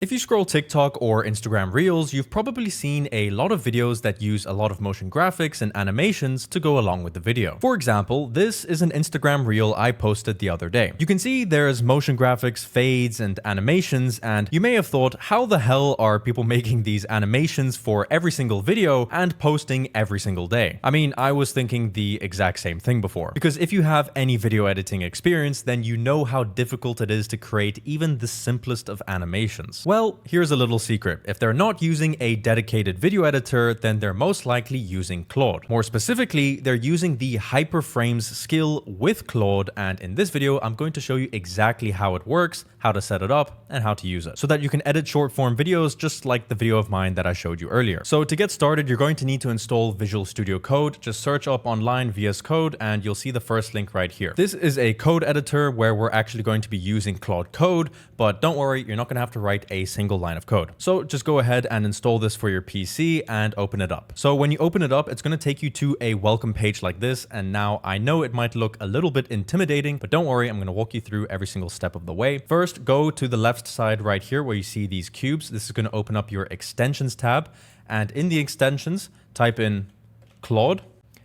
If you scroll TikTok or Instagram Reels, you've probably seen a lot of videos that use a lot of motion graphics and animations to go along with the video. For example, this is an Instagram Reel I posted the other day. You can see there's motion graphics, fades, and animations, and you may have thought, how the hell are people making these animations for every single video and posting every single day? I mean, I was thinking the exact same thing before. Because if you have any video editing experience, then you know how difficult it is to create even the simplest of animations. Well, here's a little secret. If they're not using a dedicated video editor, then they're most likely using Claude. More specifically, they're using the Hyperframes skill with Claude, and in this video, I'm going to show you exactly how it works, how to set it up, and how to use it, so that you can edit short form videos just like the video of mine that I showed you earlier. So to get started, you're going to need to install Visual Studio Code. Just search up online VS Code, and you'll see the first link right here. This is a code editor where we're actually going to be using Claude Code, but don't worry, you're not going to have to write a single line of code. So just go ahead and install this for your PC and open it up. So when you open it up, it's going to take you to a welcome page like this. And now I know it might look a little bit intimidating, but don't worry, I'm going to walk you through every single step of the way. First, go to the left side right here where you see these cubes. This is going to open up your extensions tab. And in the extensions, type in Claude.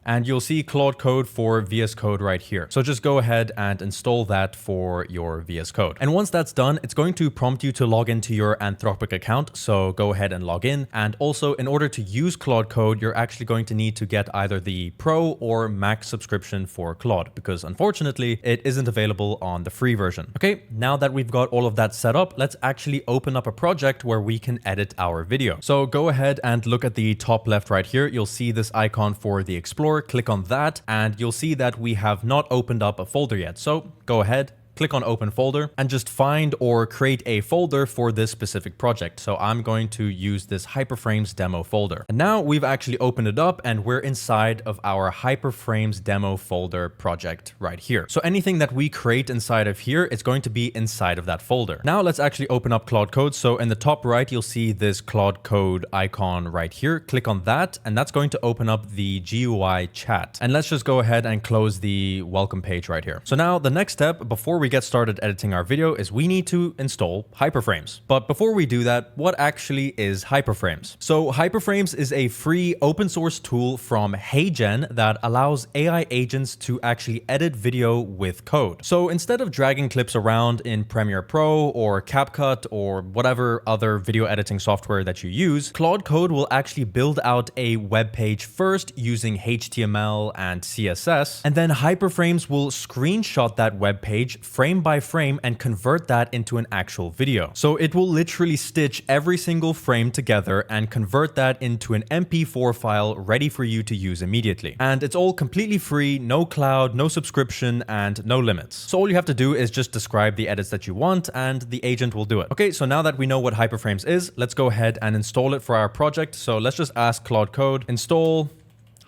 And you'll see Claude Code for VS Code right here. So just go ahead and install that for your VS Code. And once that's done, it's going to prompt you to log into your Anthropic account. So go ahead and log in. And also, in order to use Claude Code, you're actually going to need to get either the Pro or Max subscription for Claude, because unfortunately, it isn't available on the free version. Okay, now that we've got all of that set up, let's actually open up a project where we can edit our video. So go ahead and look at the top left right here. You'll see this icon for the Explorer. Click on that and you'll see that we have not opened up a folder yet. So go ahead, click on open folder and just find or create a folder for this specific project. So I'm going to use this Hyperframes demo folder. And now we've actually opened it up and we're inside of our Hyperframes demo folder project right here. So anything that we create inside of here is going to be inside of that folder. Now let's actually open up Claude Code. So in the top right, you'll see this Claude Code icon right here. Click on that and that's going to open up the GUI chat. And let's just go ahead and close the welcome page right here. So now the next step before we get started editing our video is we need to install Hyperframes. But before we do that, what actually is Hyperframes? So Hyperframes is a free open source tool from HeyGen that allows AI agents to actually edit video with code. So instead of dragging clips around in Premiere Pro or CapCut or whatever other video editing software that you use, Claude Code will actually build out a web page first using HTML and CSS, and then Hyperframes will screenshot that web page frame by frame and convert that into an actual video. So it will literally stitch every single frame together and convert that into an MP4 file ready for you to use immediately. And it's all completely free, no cloud, no subscription, and no limits. So all you have to do is just describe the edits that you want and the agent will do it. Okay, so now that we know what Hyperframes is, let's go ahead and install it for our project. So let's just ask Claude Code, install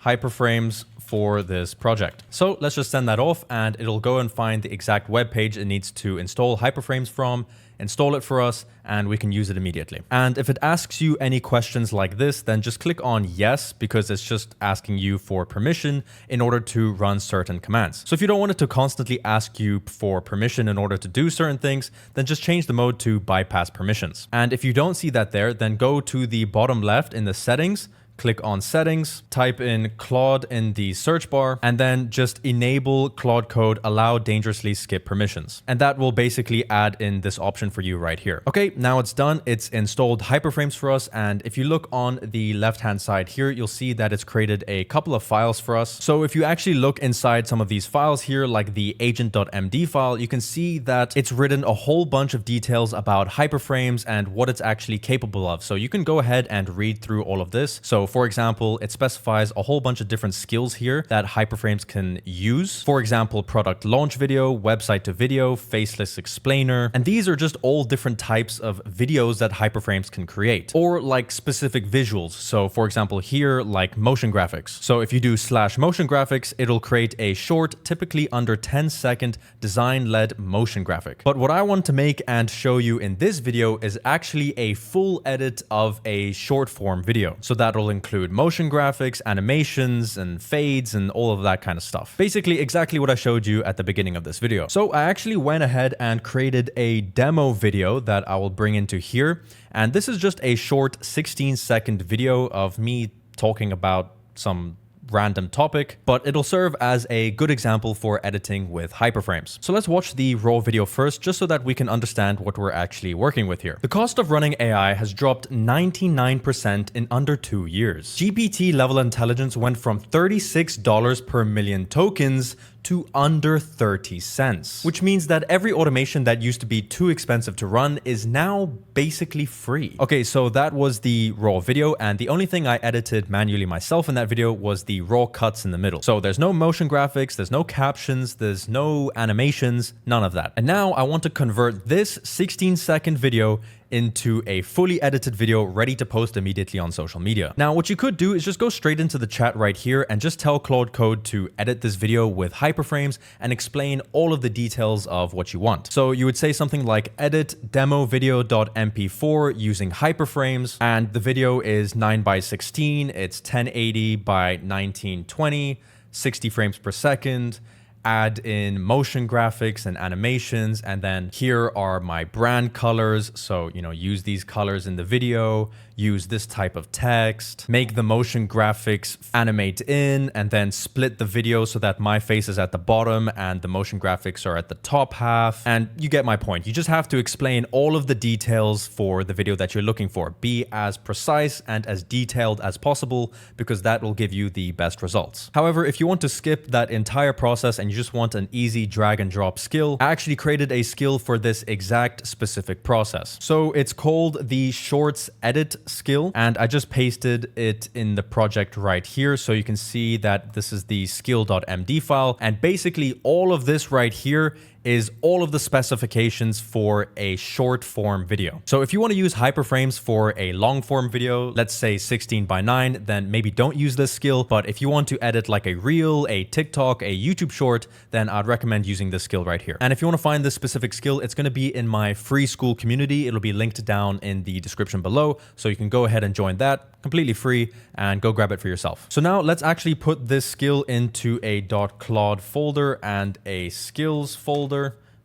Hyperframes for this project. So let's just send that off and it'll go and find the exact web page it needs to install Hyperframes from, install it for us, and we can use it immediately. And if it asks you any questions like this, then just click on yes, because it's just asking you for permission in order to run certain commands. So if you don't want it to constantly ask you for permission in order to do certain things, then just change the mode to bypass permissions. And if you don't see that there, then go to the bottom left in the settings, click on settings, type in Claude in the search bar, and then just enable Claude Code allow dangerously skip permissions. And that will basically add in this option for you right here. Okay, now it's done. It's installed Hyperframes for us. And if you look on the left-hand side here, you'll see that it's created a couple of files for us. So if you actually look inside some of these files here, like the agent.md file, you can see that it's written a whole bunch of details about Hyperframes and what it's actually capable of. So you can go ahead and read through all of this. So for example, it specifies a whole bunch of different skills here that Hyperframes can use. For example, product launch video, website to video, faceless explainer. And these are just all different types of videos that Hyperframes can create, or like specific visuals. So for example, here, like motion graphics. So if you do /motion graphics, it'll create a short, typically under 10-second design-led motion graphic. But what I want to make and show you in this video is actually a full edit of a short form video. So that'll include motion graphics, animations, and fades, and all of that kind of stuff. Basically, exactly what I showed you at the beginning of this video. So I actually went ahead and created a demo video that I will bring into here. And this is just a short 16-second video of me talking about some random topic, but it'll serve as a good example for editing with hyperframes. So let's watch the raw video first, just so that we can understand what we're actually working with here. The cost of running AI has dropped 99% in under 2 years. GPT level intelligence went from $36 per million tokens to under 30 cents, which means that every automation that used to be too expensive to run is now basically free. Okay, so that was the raw video, and the only thing I edited manually myself in that video was the raw cuts in the middle. So there's no motion graphics, there's no captions, there's no animations, none of that. And now I want to convert this 16-second video into a fully edited video ready to post immediately on social media. Now, what you could do is just go straight into the chat right here and just tell Claude Code to edit this video with hyperframes and explain all of the details of what you want. So you would say something like edit demo video.mp4 using hyperframes, and the video is 9:16, it's 1080 by 1920, 60 frames per second. Add in motion graphics and animations, and then here are my brand colors. So, use these colors in the video, use this type of text, make the motion graphics animate in, and then split the video so that my face is at the bottom and the motion graphics are at the top half. And you get my point. You just have to explain all of the details for the video that you're looking for. Be as precise and as detailed as possible, because that will give you the best results. However, if you want to skip that entire process and you just want an easy drag and drop skill, I actually created a skill for this exact specific process. So it's called the Shorts Edit skill, and I just pasted it in the project right here. So you can see that this is the skill.md file, and basically all of this right here is all of the specifications for a short form video. So if you want to use hyperframes for a long form video, let's say 16:9, then maybe don't use this skill. But if you want to edit like a reel, a TikTok, a YouTube short, then I'd recommend using this skill right here. And if you want to find this specific skill, it's going to be in my free school community. It'll be linked down in the description below. So you can go ahead and join that, completely free, and go grab it for yourself. So now let's actually put this skill into a .claude folder and a skills folder,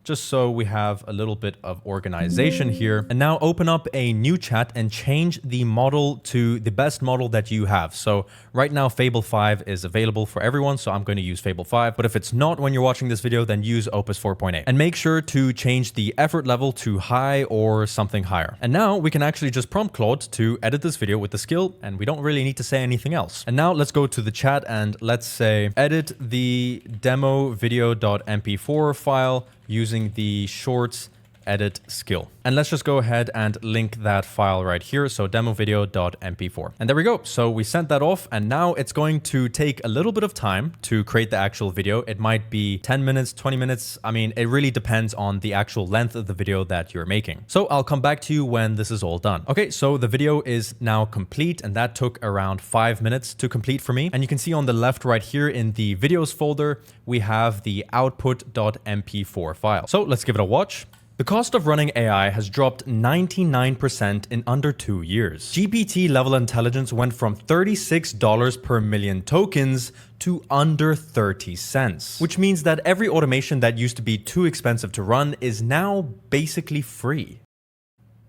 just so we have a little bit of organization here. And now open up a new chat and change the model to the best model that you have. So right now Fable 5 is available for everyone, so I'm going to use Fable 5. But if it's not when you're watching this video, then use Opus 4.8. And make sure to change the effort level to high or something higher. And now we can actually just prompt Claude to edit this video with the skill, and we don't really need to say anything else. And now let's go to the chat and let's say edit the demo video.mp4 file using the shorts edit skill. And let's just go ahead and link that file right here. So demovideo.mp4. And there we go. So we sent that off, and now it's going to take a little bit of time to create the actual video. It might be 10 minutes, 20 minutes. I mean, it really depends on the actual length of the video that you're making. So I'll come back to you when this is all done. Okay, so the video is now complete, and that took around 5 minutes to complete for me. And you can see on the left right here in the videos folder, we have the output.mp4 file. So let's give it a watch. The cost of running AI has dropped 99% in under 2 years. GPT level intelligence went from $36 per million tokens to under 30 cents, which means that every automation that used to be too expensive to run is now basically free.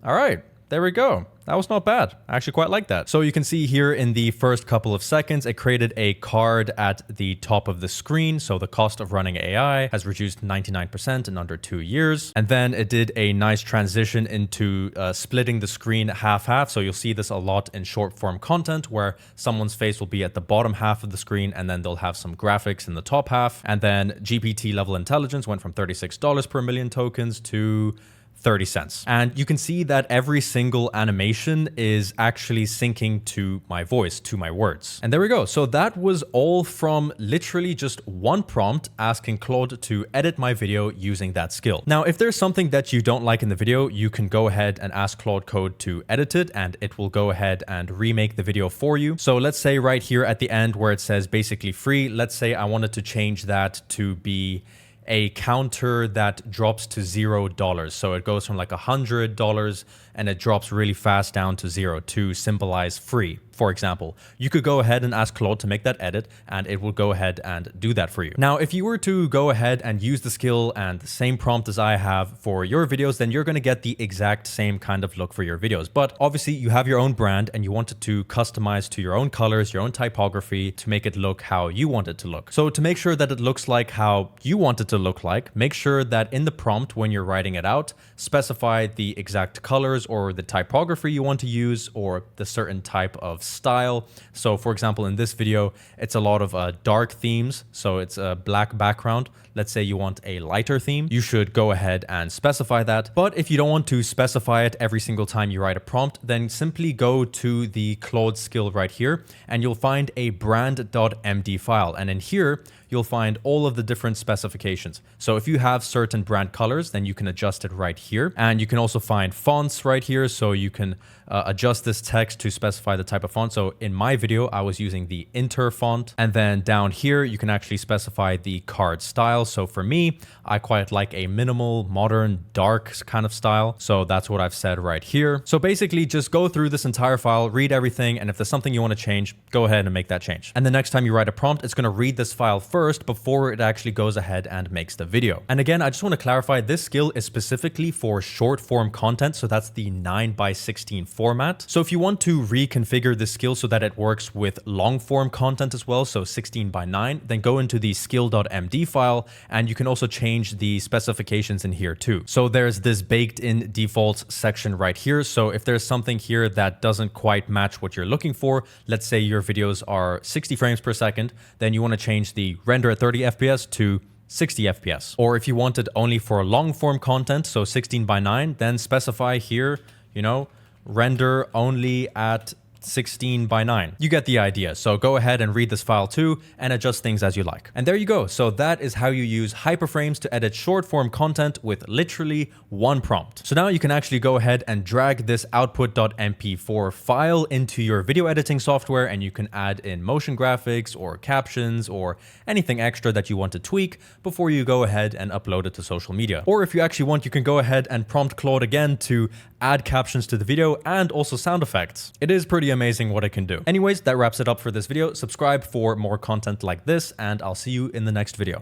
All right, there we go. That was not bad. I actually quite like that. So you can see here in the first couple of seconds, it created a card at the top of the screen. So the cost of running AI has reduced 99% in under 2 years. And then it did a nice transition into splitting the screen half-half. So you'll see this a lot in short form content where someone's face will be at the bottom half of the screen, and then they'll have some graphics in the top half. And then GPT level intelligence went from $36 per million tokens to 30 cents. And you can see that every single animation is actually syncing to my voice, to my words. And there we go. So that was all from literally just one prompt asking Claude to edit my video using that skill. Now, if there's something that you don't like in the video, you can go ahead and ask Claude Code to edit it, and it will go ahead and remake the video for you. So let's say right here at the end where it says basically free, let's say I wanted to change that to be a counter that drops to $0. So it goes from like $100 and it drops really fast down to 0 to symbolize free. for example. You could go ahead and ask Claude to make that edit, and it will go ahead and do that for you. Now, if you were to go ahead and use the skill and the same prompt as I have for your videos, then you're going to get the exact same kind of look for your videos. But obviously you have your own brand and you want it to customize to your own colors, your own typography to make it look how you want it to look. So to make sure that it looks like how you want it to look like, make sure that in the prompt when you're writing it out, specify the exact colors or the typography you want to use or the certain type of style. So for example, in this video, it's a lot of dark themes. So it's a black background. Let's say you want a lighter theme. You should go ahead and specify that. But if you don't want to specify it every single time you write a prompt, then simply go to the Claude skill right here and you'll find a brand.md file. And in here, you'll find all of the different specifications. So if you have certain brand colors, then you can adjust it right here. And you can also find fonts right here. So you can adjust this text to specify the type of font. So in my video, I was using the Inter font. And then down here, you can actually specify the card style. So for me, I quite like a minimal, modern, dark kind of style. So that's what I've said right here. So basically just go through this entire file, read everything. And if there's something you want to change, go ahead and make that change. And the next time you write a prompt, it's going to read this file first before it actually goes ahead and makes the video. And again, I just want to clarify this skill is specifically for short form content. So that's the 9:16 format. So if you want to reconfigure this skill so that it works with long form content as well, so 16:9, then go into the skill.md file and you can also change the specifications in here too. So there's this baked in defaults section right here. So if there's something here that doesn't quite match what you're looking for, let's say your videos are 60 frames per second, then you want to change the render at 30 FPS to 60 FPS. Or if you want it only for long form content, so 16:9, then specify here, render only at 16:9. You get the idea. So go ahead and read this file too and adjust things as you like. And there you go. So that is how you use Hyperframes to edit short form content with literally one prompt. So now you can actually go ahead and drag this output.mp4 file into your video editing software and you can add in motion graphics or captions or anything extra that you want to tweak before you go ahead and upload it to social media. Or if you actually want, you can go ahead and prompt Claude again to add captions to the video and also sound effects. It is pretty amazing what it can do. Anyways, that wraps it up for this video. Subscribe for more content like this, and I'll see you in the next video.